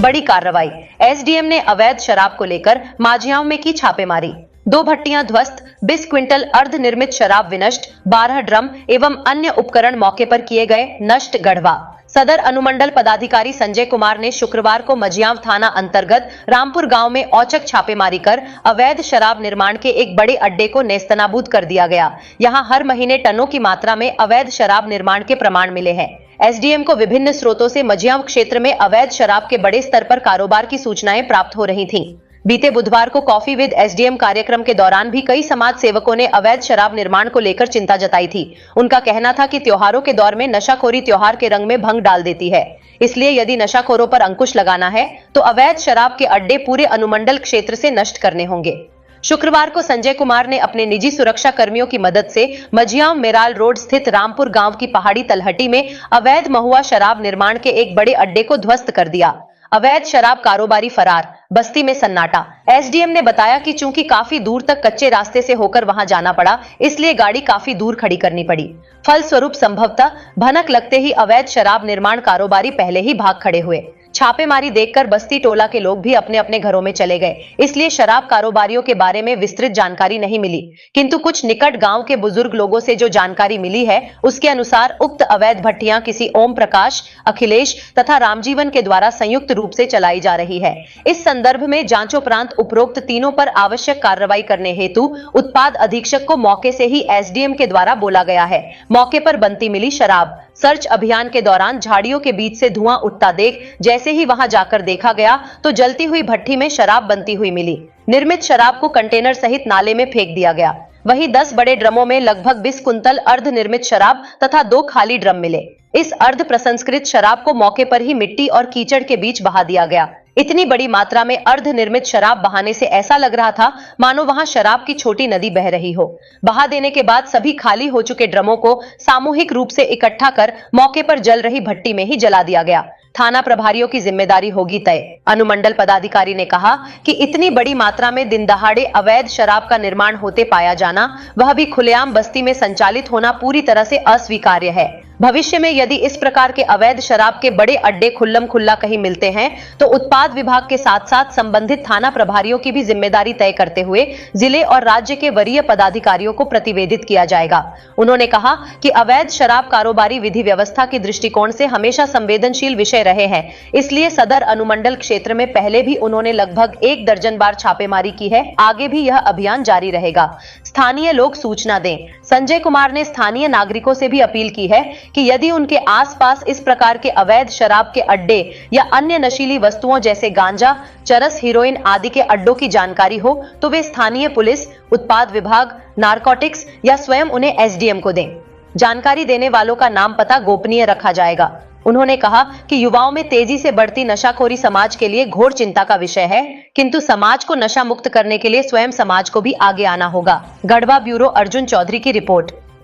बड़ी कार्रवाई। एसडीएम ने अवैध शराब को लेकर माझियाओं में की छापेमारी। 2 भट्टियां ध्वस्त, 20 क्विंटल अर्धनिर्मित शराब विनष्ट, 12 ड्रम एवं अन्य उपकरण मौके पर किए गए नष्ट। गढ़वा सदर अनुमंडल पदाधिकारी संजय कुमार ने शुक्रवार को मझियाव थाना अंतर्गत रामपुर गांव में औचक छापेमारी कर अवैध शराब निर्माण के एक बड़े अड्डे को नेस्तनाबूद कर दिया गया। यहां हर महीने टनों की मात्रा में अवैध शराब निर्माण के प्रमाण मिले हैं। एसडीएम को विभिन्न स्रोतों से मझियाव क्षेत्र में अवैध शराब के बड़े स्तर पर कारोबार की सूचनाएं प्राप्त हो रही थीं। बीते बुधवार को कॉफी विद एसडीएम कार्यक्रम के दौरान भी कई समाज सेवकों ने अवैध शराब निर्माण को लेकर चिंता जताई थी। उनका कहना था कि त्योहारों के दौर में नशाखोरी त्योहार के रंग में भंग डाल देती है, इसलिए यदि नशाखोरों पर अंकुश लगाना है तो अवैध शराब के अड्डे पूरे अनुमंडल क्षेत्र से नष्ट करने होंगे। शुक्रवार को संजय कुमार ने अपने निजी सुरक्षा कर्मियों की मदद से मझियाव मेराल रोड स्थित रामपुर गांव की पहाड़ी तलहटी में अवैध महुआ शराब निर्माण के एक बड़े अड्डे को ध्वस्त कर दिया। अवैध शराब कारोबारी फरार, बस्ती में सन्नाटा। एसडीएम ने बताया कि चूंकि काफी दूर तक कच्चे रास्ते से होकर वहां जाना पड़ा, इसलिए गाड़ी काफी दूर खड़ी करनी पड़ी। फलस्वरूप संभवतः भनक लगते ही अवैध शराब निर्माण कारोबारी पहले ही भाग खड़े हुए। छापेमारी देखकर बस्ती टोला के लोग भी अपने अपने घरों में चले गए, इसलिए शराब कारोबारियों के बारे में विस्तृत जानकारी नहीं मिली। किंतु कुछ निकट गांव के बुजुर्ग लोगों से जो जानकारी मिली है, उसके अनुसार उक्त अवैध भट्टियां किसी ओम प्रकाश, अखिलेश तथा रामजीवन के द्वारा संयुक्त रूप से चलाई जा रही है। इस संदर्भ में जांचोपरांत उपरोक्त तीनों पर आवश्यक कार्रवाई करने हेतु उत्पाद अधीक्षक को मौके से ही एसडीएम के द्वारा बोला गया है। मौके पर बनती मिली शराब। सर्च अभियान के दौरान झाड़ियों के बीच से धुआं उठता देख जैसे ही वहां जाकर देखा गया तो जलती हुई भट्टी में शराब बनती हुई मिली। निर्मित शराब को कंटेनर सहित नाले में फेंक दिया गया। वहीं 10 बड़े ड्रमों में लगभग 20 कुंतल अर्धनिर्मित शराब तथा 2 खाली ड्रम मिले। इस अर्ध प्रसंस्कृत शराब को मौके पर ही मिट्टी और कीचड़ के बीच बहा दिया गया। इतनी बड़ी मात्रा में अर्धनिर्मित शराब बहाने से ऐसा लग रहा था मानो वहां शराब की छोटी नदी बह रही हो। बहा देने के बाद सभी खाली हो चुके ड्रमों को सामूहिक रूप से इकट्ठा कर मौके पर जल रही भट्टी में ही जला दिया गया। थाना प्रभारियों की जिम्मेदारी होगी तय। अनुमंडल पदाधिकारी ने कहा कि इतनी बड़ी मात्रा में दिन दहाड़े अवैध शराब का निर्माण होते पाया जाना, वह भी खुलेआम बस्ती में संचालित होना पूरी तरह से अस्वीकार्य है। भविष्य में यदि इस प्रकार के अवैध शराब के बड़े अड्डे खुल्लम खुल्ला कहीं मिलते हैं तो उत्पाद विभाग के साथ साथ संबंधित थाना प्रभारियों की भी जिम्मेदारी तय करते हुए जिले और राज्य के वरीय पदाधिकारियों को प्रतिवेदित किया जाएगा। उन्होंने कहा कि अवैध शराब कारोबारी विधि व्यवस्था के दृष्टिकोण से हमेशा संवेदनशील विषय रहे हैं, इसलिए सदर अनुमंडल क्षेत्र में पहले भी उन्होंने लगभग 1 दर्जन बार छापेमारी की है। आगे भी यह अभियान जारी रहेगा। स्थानीय लोग सूचना दें। संजय कुमार ने स्थानीय नागरिकों से भी अपील की है कि यदि उनके आसपास इस प्रकार के अवैध शराब के अड्डे या अन्य नशीली वस्तुओं जैसे गांजा, चरस, हीरोइन आदि के अड्डों की जानकारी हो तो वे स्थानीय पुलिस, उत्पाद विभाग, नारकोटिक्स या स्वयं उन्हें एसडीएम को दें। जानकारी देने वालों का नाम पता गोपनीय रखा जाएगा। उन्होंने कहा कि युवाओं में तेजी से बढ़ती नशाखोरी समाज के लिए घोर चिंता का विषय है, किंतु समाज को नशा मुक्त करने के लिए स्वयं समाज को भी आगे आना होगा। गढ़वा ब्यूरो अर्जुन चौधरी की रिपोर्ट।